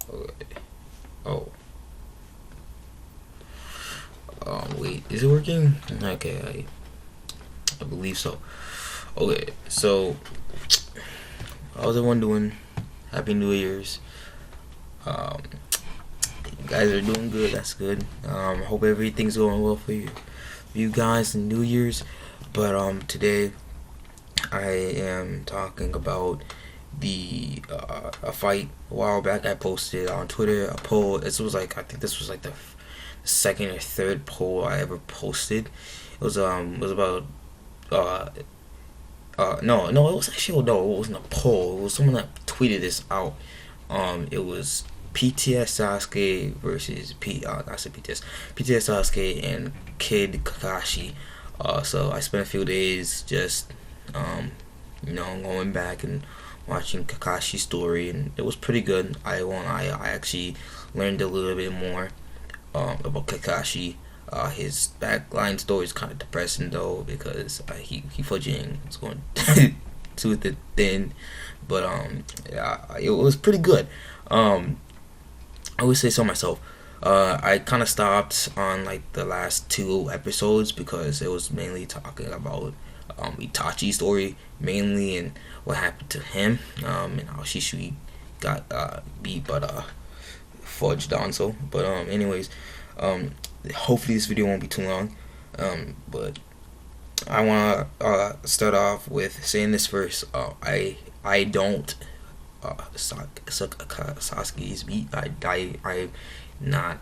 Okay. Oh. Wait, is it working? Okay, I believe so. Okay, so how's everyone doing? Happy New Year's. Um, you guys are doing good. That's good. Hope everything's going well for you guys in New Year's. But today I am talking about the a fight a while back. I posted on Twitter a poll. This was like, I think this was like the second or third poll I ever posted. It was about uh no, it was actually, no, it wasn't a poll. It was someone that tweeted this out. It was PTS Sasuke versus I said PTS Sasuke and Kid Kakashi. So I spent a few days just um going back and watching Kakashi's story, and it was pretty good. I actually learned a little bit more about Kakashi. His backline story is kind of depressing though, because he fudging, it's going too thin, but yeah, it was pretty good. Um, I would say so myself. I kind of stopped on like the last two episodes because it was mainly talking about Itachi's story mainly, and what happened to him, and how Shishui got beat but fudged on. So, but anyways, um, hopefully this video won't be too long. But I want to start off with saying this first. I don't suck Sasuke's beat. I'm not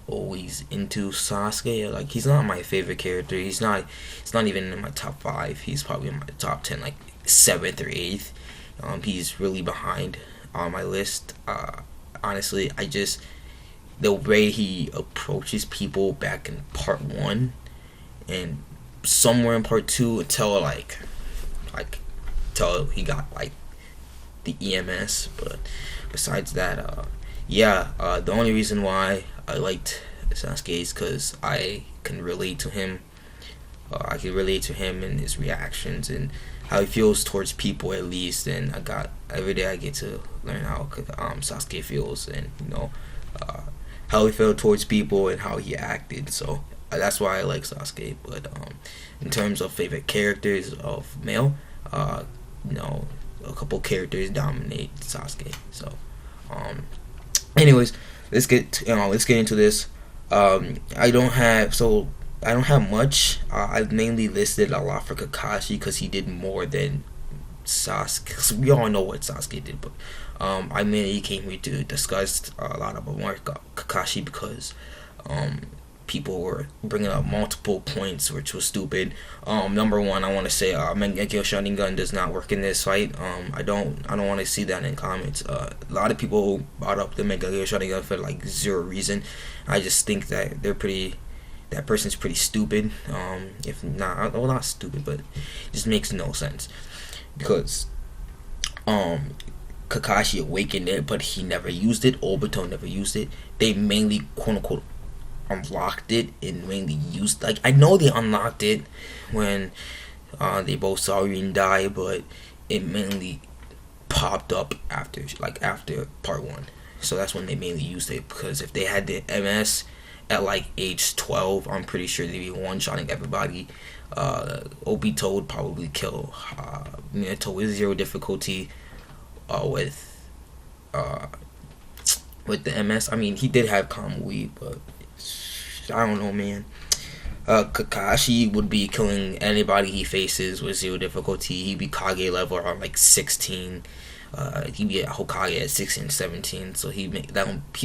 always into Sasuke. Like, he's not my favorite character. It's not even in my top five. He's probably in my top 10, like seventh or eighth. He's really behind on my list. Honestly, I just, the way he approaches people back in part one and somewhere in part two, until like till he got like the EMS. But besides that, yeah, the only reason why I liked Sasuke is because I can relate to him. I can relate to him and his reactions and how he feels towards people, at least. And every day I get to learn how Sasuke feels, and uh, how he felt towards people and how he acted. So that's why I like Sasuke. But in terms of favorite characters of male, you know, a couple characters dominate Sasuke. So, anyways, let's get into this. I don't have much. I've mainly listed a lot for Kakashi because he did more than Sasuke. 'Cause we all know what Sasuke did, but I mainly came here to discuss a lot about more Kakashi because people were bringing up multiple points which was stupid. Number one, I want to say Mangekyo Sharingan does not work in this fight. I don't want to see that in comments. A lot of people brought up the Mangekyo Sharingan for like zero reason. I just think that that person's pretty stupid. If not, well, not stupid, but it just makes no sense because Kakashi awakened it, but he never used it. Obito never used it. They mainly, quote unquote, unlocked it and mainly used, like, I know they unlocked it when they both saw Rin die, but it mainly popped up after part one. So that's when they mainly used it, because if they had the MS at like age 12, I'm pretty sure they'd be one-shotting everybody. Obito would probably kill Minato with zero difficulty with the MS. I mean, he did have Kamui, but I don't know, man. Kakashi would be killing anybody he faces with zero difficulty. He'd be Kage level around like 16. He'd be at Hokage at 16, 17. So he'd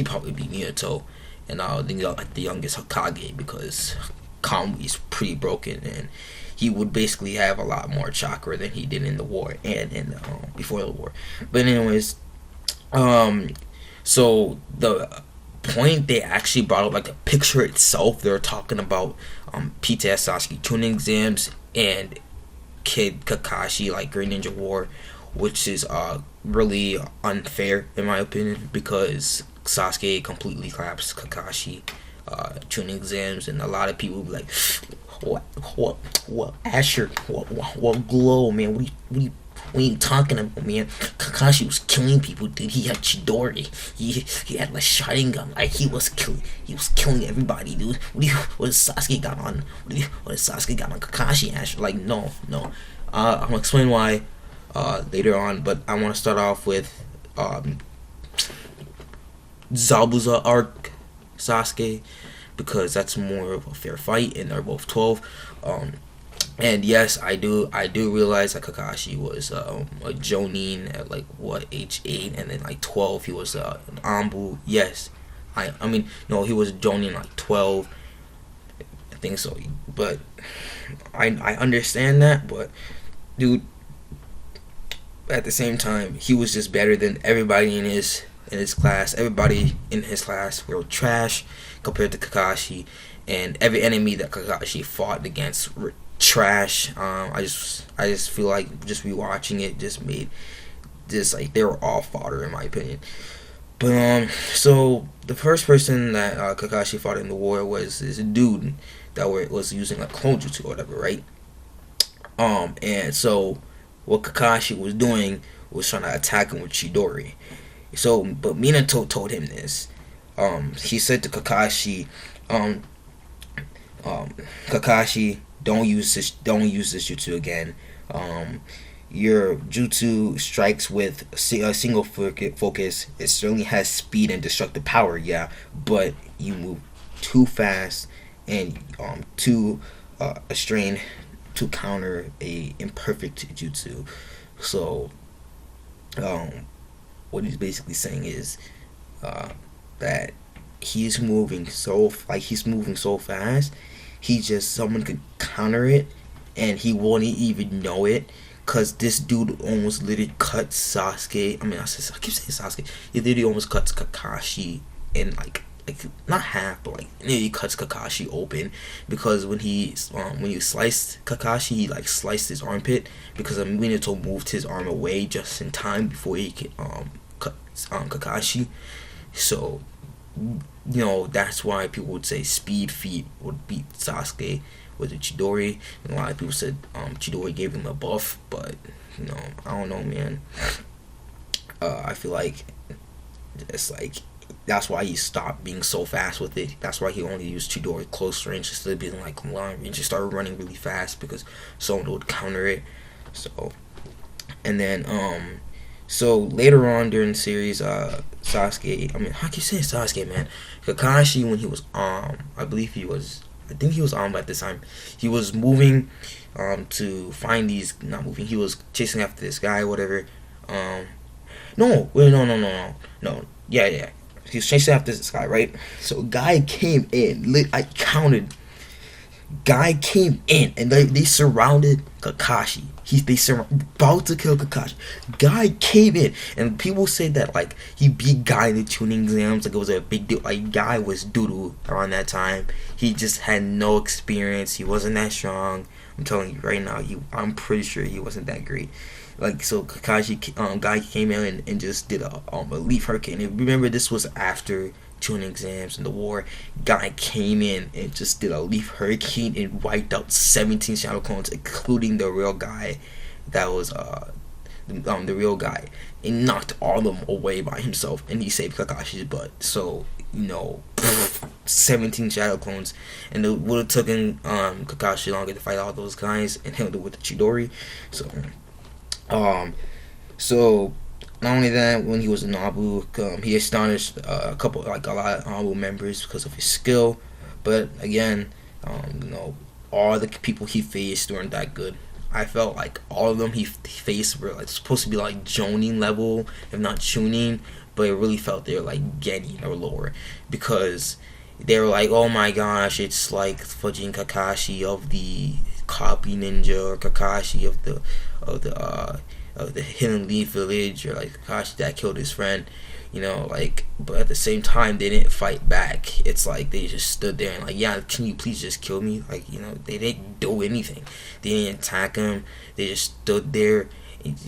probably be Minato, and like the youngest Hokage, because Kamui's pretty broken, and he would basically have a lot more chakra than he did in the war and in the, before the war. But anyways, so the point they actually brought up, like the picture itself, they're talking about PTS Sasuke tuning exams and Kid Kakashi like Great Ninja War, which is really unfair in my opinion, because Sasuke completely collapsed Kakashi tuning exams, and a lot of people be like, what Asher, what Glow, man, What are you talking about, man? Kakashi was killing people, dude. He had Chidori. He had like Sharingan. Like he was killing everybody, dude. What does Sasuke got on? What does Sasuke got on Kakashi? Actually, like no. I'm gonna explain why later on, but I want to start off with Zabuza arc Sasuke, because that's more of a fair fight, and they're both 12. And yes, I do realize that Kakashi was a Jonin at like what, age 8, and then like 12 he was an Anbu. Yes, I mean no, he was Jonin like 12. I think so, but I understand that, but dude, at the same time, he was just better than everybody in his class. Everybody in his class were trash compared to Kakashi, and every enemy that Kakashi fought against were trash. I just feel like just rewatching it just made just like they were all fodder in my opinion. But so the first person that Kakashi fought in the war was this dude that was using like clone jutsu or whatever, right? And so what Kakashi was doing was trying to attack him with Chidori. So, but Minato told him this. He said to Kakashi, Kakashi, don't use this jutsu again. Your jutsu strikes with a single focus. It certainly has speed and destructive power, yeah, but you move too fast and too strained to counter a imperfect jutsu. So, what he's basically saying is that he's moving so fast. Someone could counter it, and he won't even know it. Cause this dude almost literally cut Sasuke. I keep saying Sasuke. He literally almost cuts Kakashi in like not half, but like nearly cuts Kakashi open, because when you sliced Kakashi, he like sliced his armpit, because Minato moved his arm away just in time before he could cut Kakashi. So that's why people would say Speed Feet would beat Sasuke with the Chidori, and a lot of people said Chidori gave him a buff, but I don't know, man. I feel like it's like that's why he stopped being so fast with it. That's why he only used Chidori close range instead of being like long range. He started running really fast because someone would counter it. So, and then so later on during the series, Sasuke. How can you say Sasuke, man? Kakashi, when he was I think he was armed at this time. He was moving to find these. Not moving. He was chasing after this guy, whatever. No. Yeah. He was chasing after this guy, right? So, guy came in. I counted. Guy came in, and they surrounded Kakashi. About to kill Kakashi. Guy came in, and people say that like he beat Guy in the tuning exams, like it was a big deal. Like Guy was doodoo around that time. He just had no experience. He wasn't that strong. I'm telling you right now. I'm pretty sure he wasn't that great. Like, so Kakashi, Guy came in and just did a leaf hurricane. And remember, this was after tuning exams and the war. Guy came in and just did a leaf hurricane and wiped out 17 shadow clones, including the real guy. That was the real guy, and knocked all of them away by himself, and he saved Kakashi's butt. So 17 shadow clones, and it would have taken Kakashi longer to fight all those guys, and he'll do it with the Chidori. So not only that, when he was in Abu, he astonished a lot of Abu members because of his skill. But again, all the people he faced weren't that good. I felt like all of them he faced were like supposed to be like Jonin level, if not Chunin, but it really felt they were like Genin or lower, because they were like, oh my gosh, it's like fudging Kakashi of the Copy Ninja, or Kakashi of the Hidden Leaf Village, or like Kakashi that killed his friend, but at the same time they didn't fight back. It's like they just stood there and like, yeah, can you please just kill me? Like, they didn't do anything. They didn't attack him. They just stood there and,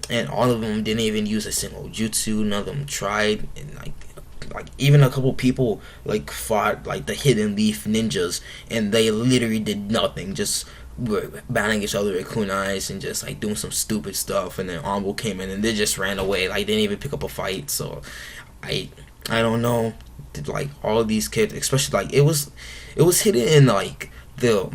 and all of them didn't even use a single jutsu. None of them tried, and like even a couple people like fought like the Hidden Leaf ninjas, and they literally did nothing, just were battling each other with kunais and just like doing some stupid stuff, and then Anbu came in and they just ran away, like they didn't even pick up a fight. So I I don't know, like all of these kids, especially like it was hidden in like the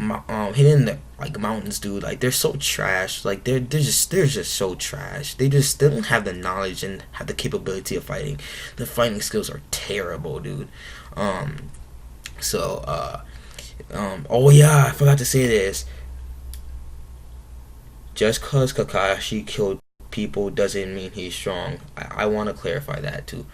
hidden in the like mountains, dude. Like they're so trash. Like they're just so trash. They don't have the knowledge and have the capability of fighting. The fighting skills are terrible, dude. Um, oh yeah, I forgot to say this. Just cause Kakashi killed people doesn't mean he's strong. I want to clarify that too.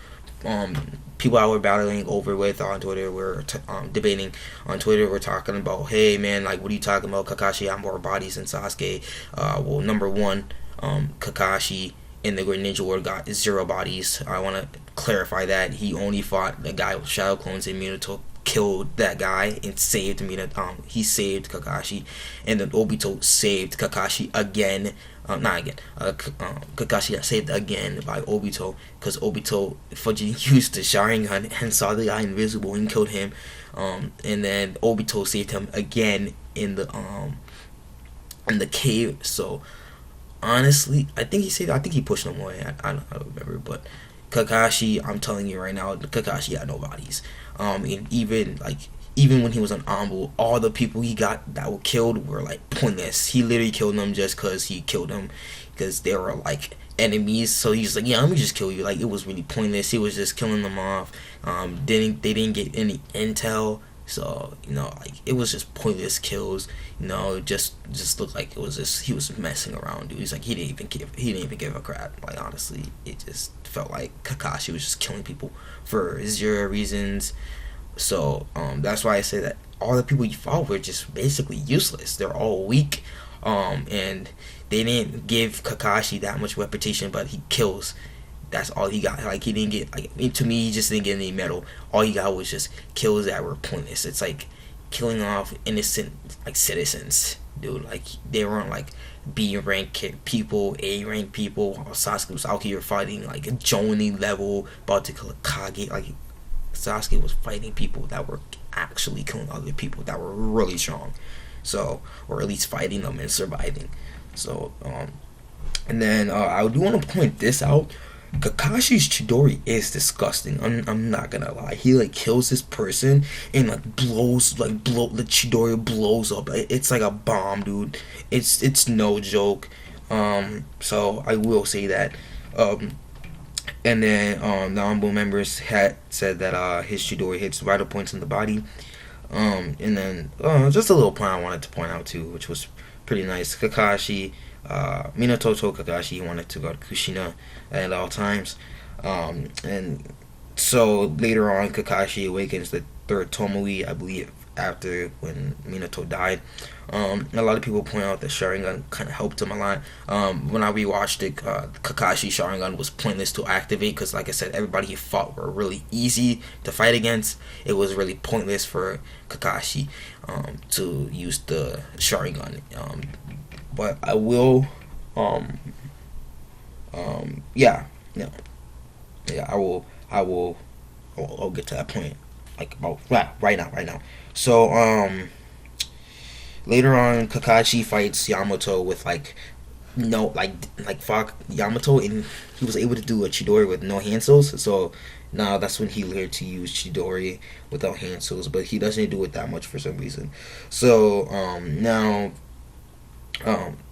People I were battling over with on Twitter were debating on Twitter. We're talking about, hey man, like what are you talking about? Kakashi had more bodies than Sasuke. Well, number one, Kakashi in the Great Ninja War got 0 bodies. I want to clarify that he only fought the guy with shadow clones, and Minato killed that guy and saved Minato. He saved Kakashi, and then Obito saved Kakashi again. Not again. Kakashi got saved again by Obito because Obito fudging used the Sharingan and saw the guy invisible and killed him. And then Obito saved him again in the cave. So honestly, I think he saved. I think he pushed him away. I don't remember, but Kakashi, I'm telling you right now, Kakashi had no bodies. And even when he was on Anbu, all the people he got that were killed were like pointless. He literally killed them just because he killed them, because they were like enemies. So he's like, yeah, let me just kill you. Like it was really pointless. He was just killing them off. They didn't get any intel. So like it was just pointless kills. It just looked like it was just he was messing around, dude. He's like he didn't even give a crap. Like honestly, it just felt like Kakashi was just killing people for 0 reasons. So that's why I say that all the people you fought were just basically useless. They're all weak, and they didn't give Kakashi that much reputation, but he kills. That's all he got. Like he didn't get to me, he just didn't get any medal. All he got was just kills that were pointless. It's like killing off innocent like citizens, dude. Like they weren't like B rank people, A rank people. While Sasuke was out here fighting like a Jonin level, about to kill a Kage. Like Sasuke was fighting people that were actually killing other people that were really strong. So, or at least fighting them and surviving. So, and then I do want to point this out. Kakashi's Chidori is disgusting. I'm not gonna lie. He like kills this person and like blow the Chidori blows up. It's like a bomb, dude. It's no joke. So I will say that. And then the Anbu members had said that his Chidori hits vital points in the body. And then just a little point I wanted to point out too, which was pretty nice. Kakashi, Minato told Kakashi he wanted to go to Kushina at all times. And so later on, Kakashi awakens the third Tomoe, I believe, after when Minato died. A lot of people point out that Sharingan kind of helped him a lot. When I rewatched it, Kakashi Sharingan was pointless to activate because, like I said, everybody he fought were really easy to fight against. It was really pointless for Kakashi to use the Sharingan. But I will, yeah, I will, I'll get to that point, like about right now. So, later on, Kakashi fights Yamato with fuck Yamato, and he was able to do a Chidori with no handles. So now that's when he learned to use Chidori without handles, but he doesn't do it that much for some reason. So now,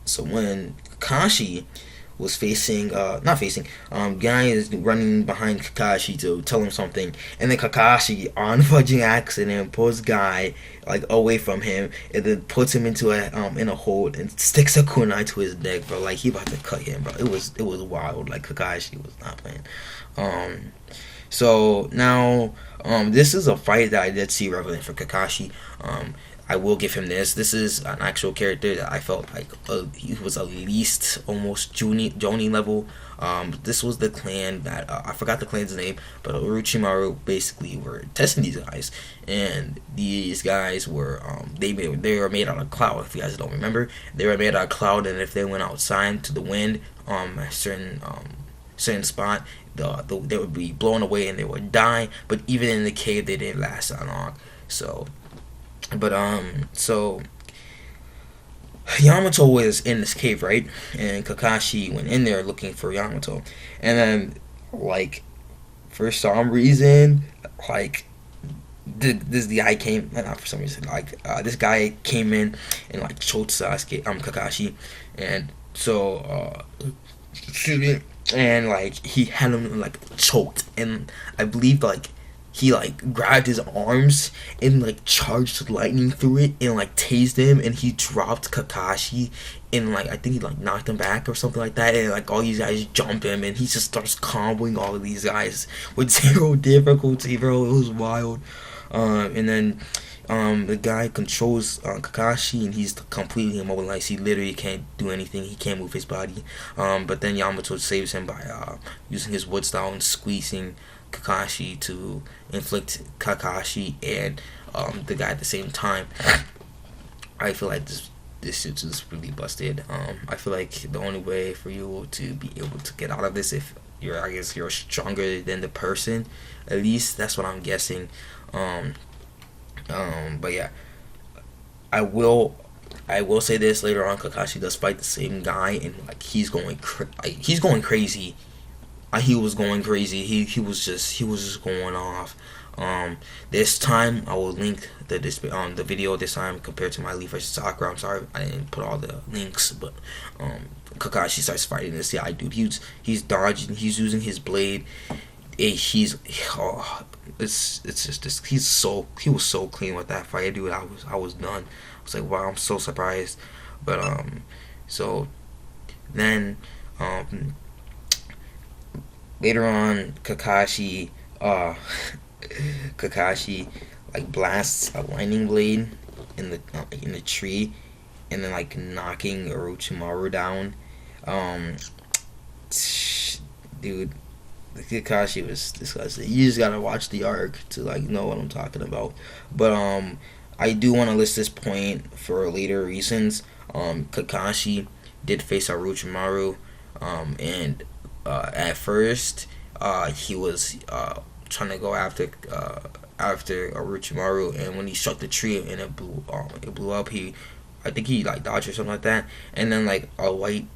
so when Kakashi was facing, Guy is running behind Kakashi to tell him something, and then Kakashi, on fudging accident, pulls Guy like away from him, and then puts him into a hold and sticks a kunai to his neck, bro. Like he about to cut him, bro. It was wild. Like Kakashi was not playing. So now, this is a fight that I did see relevant for Kakashi. I will give him this. This is an actual character that I felt like he was at least almost Jonin level. This was the clan that I forgot the clan's name, but Orochimaru basically were testing these guys, and these guys were they were made out of cloud. If you guys don't remember, they were made out of cloud, and if they went outside to the wind, a certain spot, they would be blown away and they would die. But even in the cave, they didn't last that long. So Yamato was in this cave, right? And Kakashi went in there looking for Yamato, and then like for some reason, like this guy came, not for some reason, like this guy came in and like choked Sasuke, Kakashi, and so and like he had him like choked, and I believe like he like grabbed his arms and like charged lightning through it and like tased him, and he dropped Kakashi, and like I think he like knocked him back or something like that, and like all these guys jump him, and he just starts comboing all of these guys with zero difficulty, bro. It was wild. And then the guy controls Kakashi, and he's completely immobilized. He literally can't do anything. He can't move his body. But then Yamato saves him by using his wood style and squeezing Kakashi to inflict Kakashi and the guy at the same time. I feel like this shit's just really busted. I feel like the only way for you to be able to get out of this, if you're, I guess you're stronger than the person, at least that's what I'm guessing. But yeah, I will say this later on. Kakashi does fight the same guy, and like he's going crazy. He was going crazy. He was just going off. This time I will link the video this time compared to my Leaf vs Sakura. I'm sorry I didn't put all the links, but Kakashi starts fighting this guy, dude. He's dodging. He's using his blade. It's just this. He was so clean with that fight, dude. I was done. I was like, wow, I'm so surprised. But so then later on, Kakashi like blasts a lightning blade in the tree, and then like knocking Orochimaru down. Dude, Kakashi was disgusting. You just gotta watch the arc to like know what I'm talking about. But I do want to list this point for later reasons. Kakashi did face Orochimaru, and at first he was trying to go after Orochimaru, and when he struck the tree and it blew up, I think he like dodged or something like that, and then like a white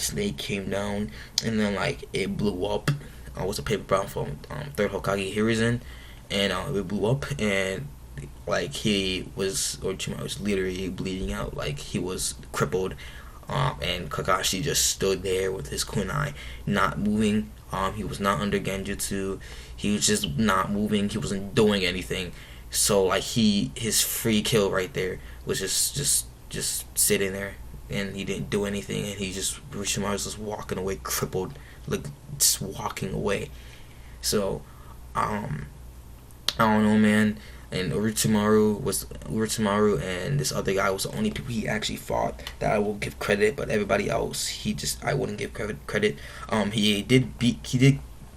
snake came down, and then like it blew up. It was a paper brown from third Hokage Hiruzen, and it blew up, and like Orochimaru was literally bleeding out, like he was crippled, and Kakashi just stood there with his kunai, not moving. He was not under Genjutsu. He was just not moving. He wasn't doing anything. So like his free kill right there was just sitting there, and he didn't do anything, and Orochimaru was just walking away crippled, like just walking away. So I don't know, man. And Orochimaru and this other guy was the only people he actually fought that I will give credit, but everybody else I wouldn't give credit. He did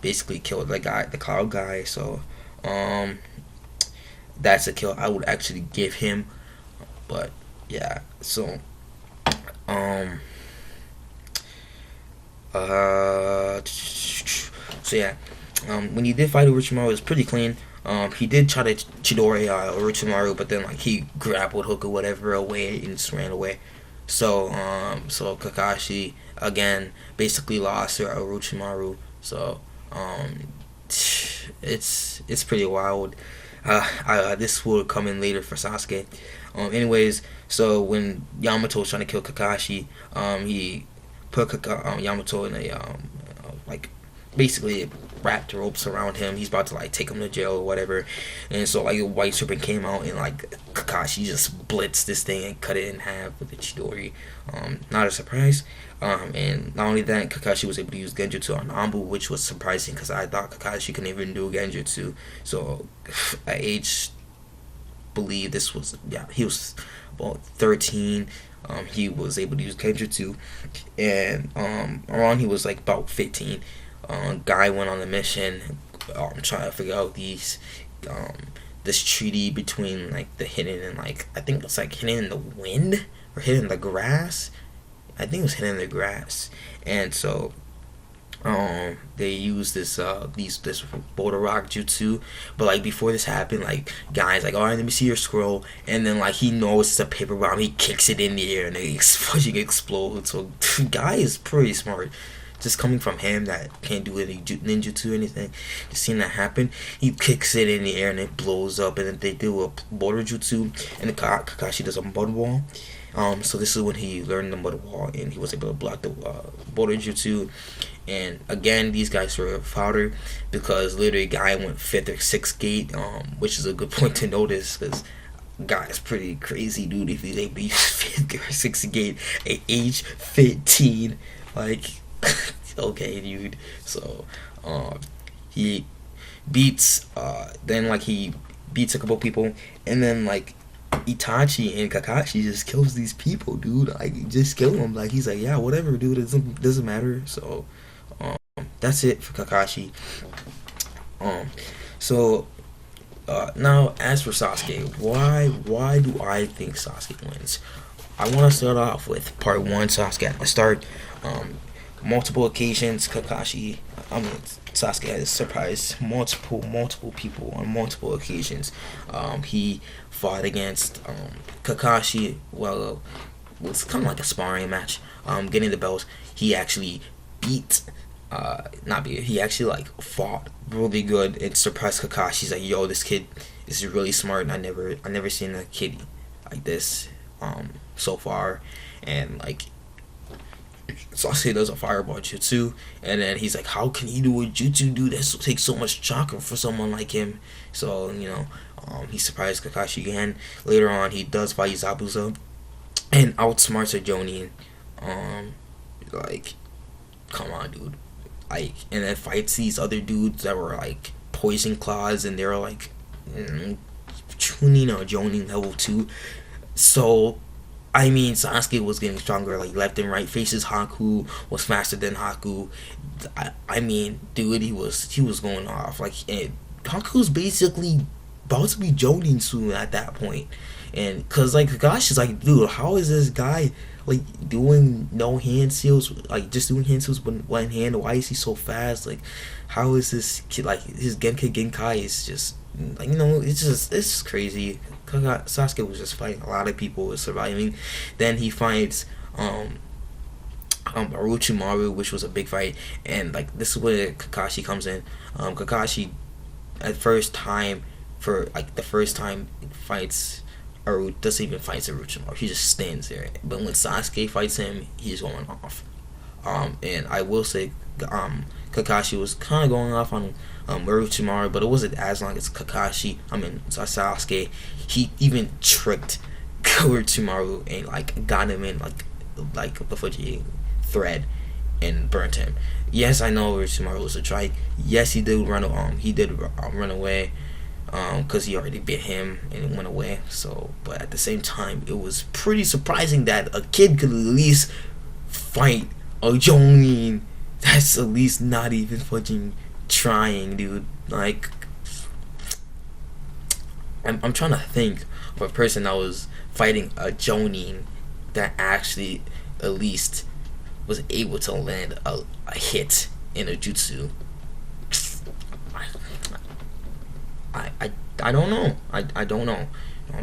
basically kill the cloud guy, so that's a kill I would actually give him. But yeah, so yeah, when he did fight Orochimaru, it was pretty clean. He did try to Chidori Orochimaru, but then like he grappled hook or whatever away and just ran away. So Kakashi again basically lost to Orochimaru. So it's pretty wild. This will come in later for Sasuke. Anyways, so when Yamato was trying to kill Kakashi, he put Yamato in a like basically wrapped ropes around him. He's about to like take him to jail or whatever, and so like a white serpent came out, and like Kakashi just blitzed this thing and cut it in half with the Chidori. Not a surprise. And not only that, Kakashi was able to use Genjutsu on Anbu, which was surprising because I thought Kakashi couldn't even do Genjutsu. So at age, believe this was, yeah, he was about 13. He was able to use Genjutsu, and around he was like about 15. Guy went on the mission, trying to figure out this treaty between like the hidden and like I think it's like hidden in the wind or hidden in the grass. I think it was hidden in the grass, and so They use this boulder rock jutsu, but like before this happened, like guys like, all right, let me see your scroll, and then like he knows it's a paper bomb, he kicks it in the air and it fucking explodes. So guy is pretty smart. Just coming from him that can't do any ninjutsu or anything, just seeing that happen, he kicks it in the air and it blows up, and then they do a boulder jutsu, and the Kakashi does a mud wall. So this is when he learned the mud wall, and he was able to block the boulder jutsu. And again, these guys were fodder because literally guy went fifth or sixth gate, which is a good point to notice because guy is pretty crazy, dude. If he's able to be fifth or sixth gate at age 15, like okay, dude. So he beats then like he beats a couple people, and then like Itachi and Kakashi just kills these people, dude. Like just kill them. Like he's like, yeah, whatever, dude. It doesn't matter. So that's it for Kakashi. So now as for Sasuke, why do I think Sasuke wins? I want to start off with part one. Sasuke at the start. Multiple occasions, Sasuke has surprised multiple people on multiple occasions. He fought against Kakashi. Well, it was kind of like a sparring match. Getting the belts, he actually beat. He actually like fought really good and surprised Kakashi. He's like, yo, this kid is really smart, and I never seen a kid like this so far, and like. Sasuke does a fireball jutsu, and then he's like, how can he do a jutsu, dude? That takes so much chakra for someone like him. So, he surprised Kakashi again. Later on, he does fight Zabuza and outsmarts a Jonin. Like, come on, dude. Like, and then fights these other dudes that were like poison claws, and they were like Chunin or Jonin level 2. So I mean, Sasuke was getting stronger, like left and right. Faces Haku, was faster than Haku. I mean, dude, he was going off. Like, and Haku's basically about to be Jonin soon at that point. And cause like Kakashi's like, dude, how is this guy like doing no hand seals, like just doing hand seals with one hand? Why is he so fast? Like, how is this kid, like his Genkai is just like, it's just crazy. Sasuke was just fighting a lot of people, was surviving. Then he fights Orochimaru, which was a big fight, and like this is where Kakashi comes in. Kakashi at first time fights doesn't even fight Orochimaru. He just stands there. But when Sasuke fights him, he's going off. And I will say, Kakashi was kind of going off on Orochimaru, but it wasn't as long as Sasuke. He even tricked Orochimaru and like got him in like the Fuji thread and burnt him. Yes, I know Orochimaru was a trike. Yes, he did run away because he already bit him and went away. So, but at the same time, it was pretty surprising that a kid could at least fight a Jonin that's at least not even fucking trying, dude. Like, I'm trying to think of a person that was fighting a Jonin that actually at least was able to land a hit in a jutsu. I don't know. I don't know.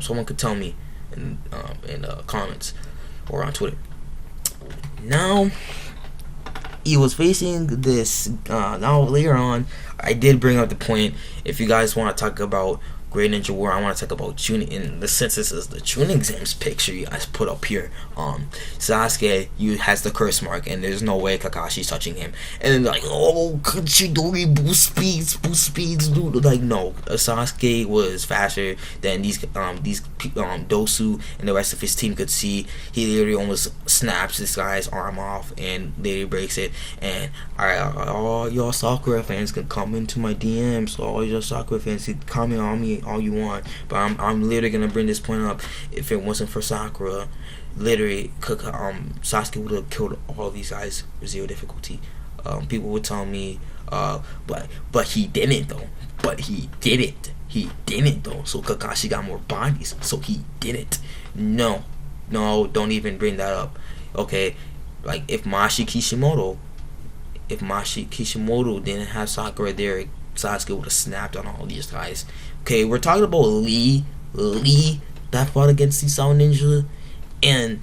Someone could tell me in the comments or on Twitter. Now he was facing this. Now later on, I did bring up the point. If you guys want to talk about Great Ninja War, I want to talk about Chunin. In the sense, this is the Chunin exams picture you guys put up here. Sasuke has the curse mark, and there's no way Kakashi's touching him. And then like, oh, Kuchidori boost speeds, dude. Like, no, Sasuke was faster than these Dosu and the rest of his team could see. He literally almost snaps this guy's arm off and literally breaks it. And all y'all Sakura fans can come into my DMs. All y'all Sakura fans can comment on me all you want, but I'm literally gonna bring this point up. If it wasn't for Sakura, literally Sasuke would have killed all these guys with zero difficulty. People would tell me but he didn't though. He didn't though. So Kakashi got more bodies, so he didn't. No, don't even bring that up. Okay, like if Mashi Kishimoto if Mashi Kishimoto didn't have Sakura there, Sasuke would have snapped on all these guys. Okay, we're talking about Lee that fought against the Sound Ninja and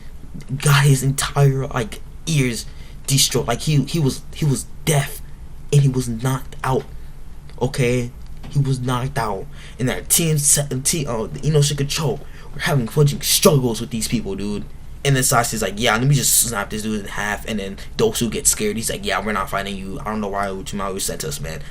got his entire like ears destroyed. Like he was deaf and he was knocked out. Okay, he was knocked out. And that team, the Inoshika Cho, we're having fucking struggles with these people, dude. And then Sasuke's like, yeah, let me just snap this dude in half. And then Dosu gets scared. He's like, yeah, we're not fighting you. I don't know why Uchimaru sent us, man.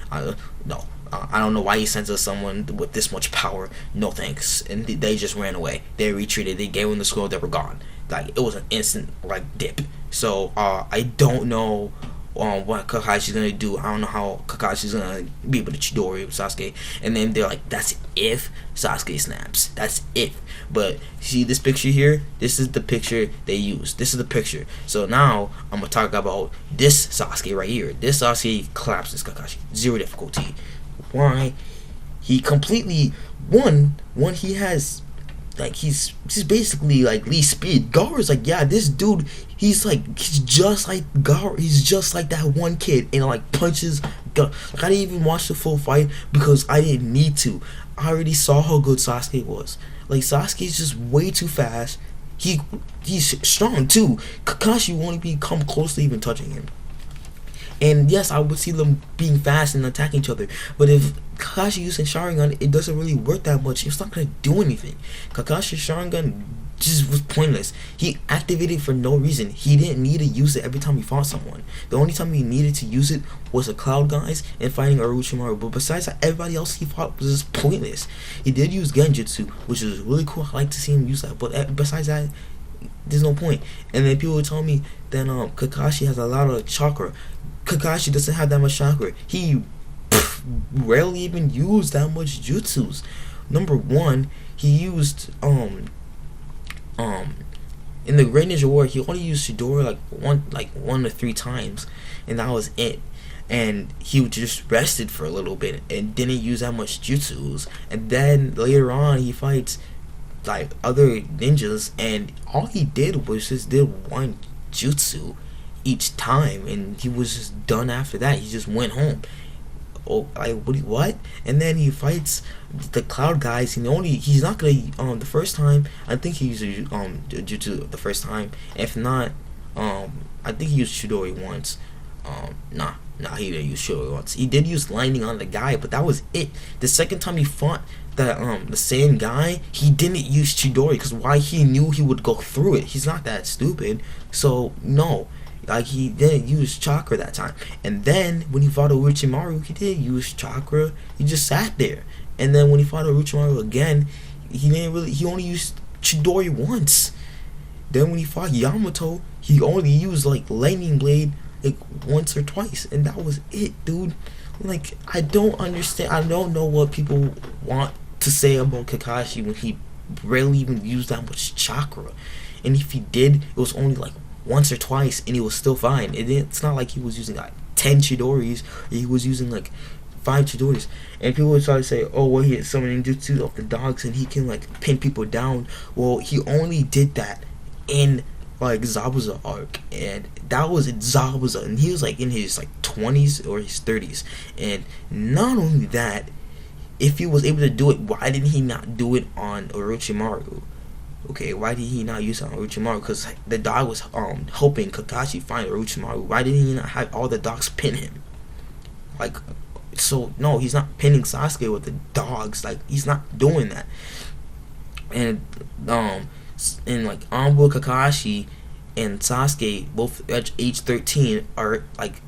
No. I don't know why he sent us someone with this much power. No thanks. And they just ran away. They retreated. They gave him the scroll. They were gone. Like, it was an instant, like, dip. So, I don't know what Kakashi's gonna do. I don't know how Kakashi's gonna be able to Chidori with Sasuke. And then they're like, that's if Sasuke snaps. That's if. But see this picture here? This is the picture they used. This is the picture. So now I'm gonna talk about this Sasuke right here. This Sasuke collapses Kakashi. Zero difficulty. Why? He completely one he has like he's basically like Lee speed. Gaara's like, yeah, this dude, he's just like Gaara. He's just like that one kid, and like punches. Like, I didn't even watch the full fight because I didn't need to. I already saw how good Sasuke was. Like, Sasuke's just way too fast. He's strong too. Kakashi won't even come close to even touching him. And yes, I would see them being fast and attacking each other. But if Kakashi using Sharingan, it doesn't really work that much. It's not gonna do anything. Kakashi's Sharingan just was pointless. He activated for no reason. He didn't need to use it every time he fought someone. The only time he needed to use it was the Cloud guys and fighting Orochimaru. But besides that, everybody else he fought was just pointless. He did use Genjutsu, which is really cool. I like to see him use that. But besides that, there's no point. And then people would tell me that Kakashi has a lot of chakra. Kakashi doesn't have that much chakra. He rarely even used that much jutsus. Number one, he used in the Great Ninja War, he only used Chidori like one to three times, and that was it. And he just rested for a little bit and didn't use that much jutsus. And then later on, he fights like other ninjas, and all he did was just did one jutsu each time, and he was just done after that. He just went home. Oh, like what? And then he fights the Cloud guys. He's not gonna the first time. I think he used jutsu the first time. If not, I think he used Chidori once. Nah, he didn't use Chidori once. He did use lightning on the guy, but that was it. The second time he fought the same guy, he didn't use Chidori because why? He knew he would go through it. He's not that stupid. So no. Like, he didn't use chakra that time. And then when he fought Orochimaru, he did use chakra. He just sat there. And then when he fought Orochimaru again, he only used Chidori once. Then when he fought Yamato, he only used like lightning blade like once or twice, and that was it, dude. Like, I don't understand. I don't know what people want to say about Kakashi when he rarely even used that much chakra. And if he did, it was only like once or twice, and he was still fine. It's not like he was using like 10 Chidoris, or he was using like 5 Chidoris. And people would try to say, oh, well, he had summoning jutsu of the dogs and he can like pin people down. Well, he only did that in like Zabuza arc, and that was in Zabuza, and he was like in his like 20s or his 30s. And not only that, if he was able to do it, why didn't he not do it on Orochimaru? Okay, why did he not use it on Orochimaru? Because the dog was helping Kakashi find Orochimaru. Why didn't he not have all the dogs pin him? Like, so no, he's not pinning Sasuke with the dogs. Like, he's not doing that. And like Anbu, Kakashi, and Sasuke, both at age 13, are like,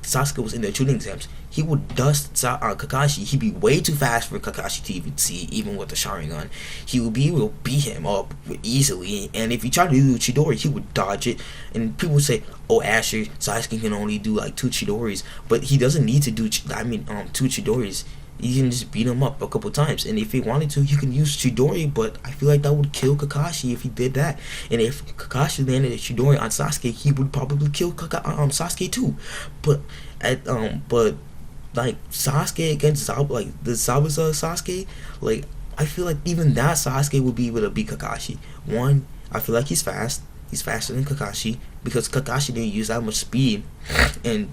Sasuke was in their shooting exams. He would dust Kakashi. He'd be way too fast for Kakashi to even see, even with the Sharingan. He would be able to beat him up easily, and if he tried to do Chidori, he would dodge it. And people would say, oh, Asher, Sasuke can only do like 2 Chidoris, but he doesn't need to do 2 Chidoris. He can just beat him up a couple times, and if he wanted to, he can use Chidori, but I feel like that would kill Kakashi if he did that. And if Kakashi landed a Chidori on Sasuke, he would probably kill Sasuke too. But like Sasuke against like the Zabuza Sasuke, like I feel like even that Sasuke would be able to beat Kakashi. One, I feel like he's fast. He's faster than Kakashi because Kakashi didn't use that much speed, and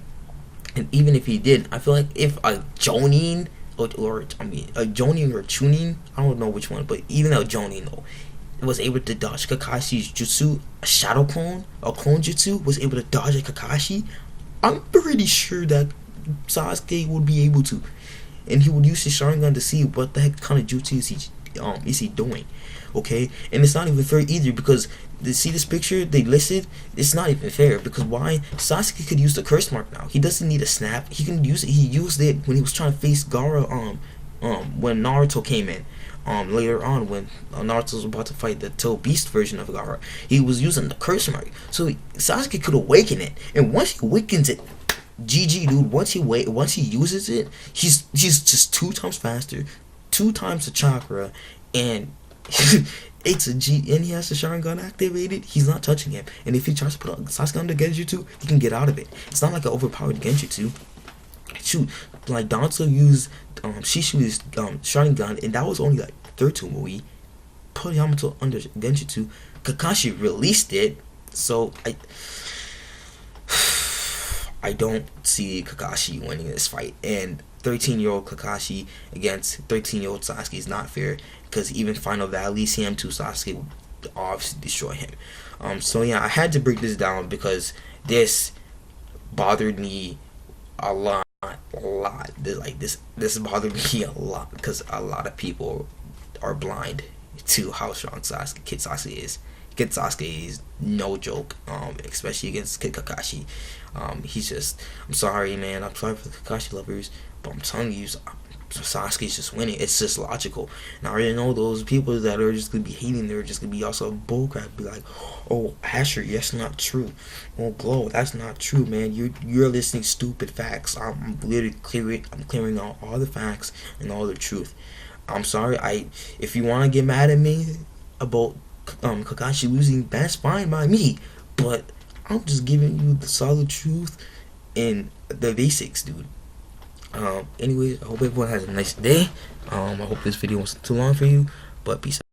And even if he did, I feel like if a Jonin or I mean a Jonin or Chunin, I don't know which one, but even a Jonin though was able to dodge Kakashi's jutsu, a shadow clone, a clone jutsu was able to dodge a Kakashi, I'm pretty sure that Sasuke would be able to, and he would use his Sharingan to see what the heck kind of jutsu is he doing. Okay, and it's not even fair either because see this picture they listed. It's not even fair because why? Sasuke could use the curse mark now. He doesn't need a snap. He can use it. He used it when he was trying to face Gaara. When Naruto came in. Later on when Naruto was about to fight the Toe Beast version of Gaara, he was using the curse mark. So Sasuke could awaken it, and once he awakens it, GG dude. Once he uses it, he's just 2 times faster, 2 times the chakra, and it's a G, and he has the Sharingan activated. He's not touching him, and if he tries to put Sasuke under Genjutsu, he can get out of it. It's not like an overpowered Genjutsu. Shoot, like Naruto used Shishu's Sharingan, and that was only like third to Mui. Put Yamato under Genjutsu. Kakashi released it, so I don't see Kakashi winning this fight. And 13-year-old Kakashi against 13-year-old Sasuke is not fair because even Final Valley CM2 Sasuke will obviously destroy him. So yeah, I had to break this down because this bothered me a lot. This bothered me a lot because a lot of people are blind to how strong Kid Sasuke is. Kid Sasuke is no joke, especially against Kid Kakashi. He's just, I'm sorry, man. I'm sorry for the Kakashi lovers, but I'm telling you, Sasuke's just winning. It's just logical. And I already know those people that are just gonna be hating. They're just gonna be also bullcrap. Be like, oh, Asher, that's not true. Oh, Glow, that's not true, man. You're listening stupid facts. I'm literally clearing out all the facts and all the truth. I'm sorry. If you want to get mad at me about Kakashi losing, that's fine by me. But I'm just giving you the solid truth and the basics, dude. Anyways, I hope everyone has a nice day. I hope this video wasn't too long for you, but peace out.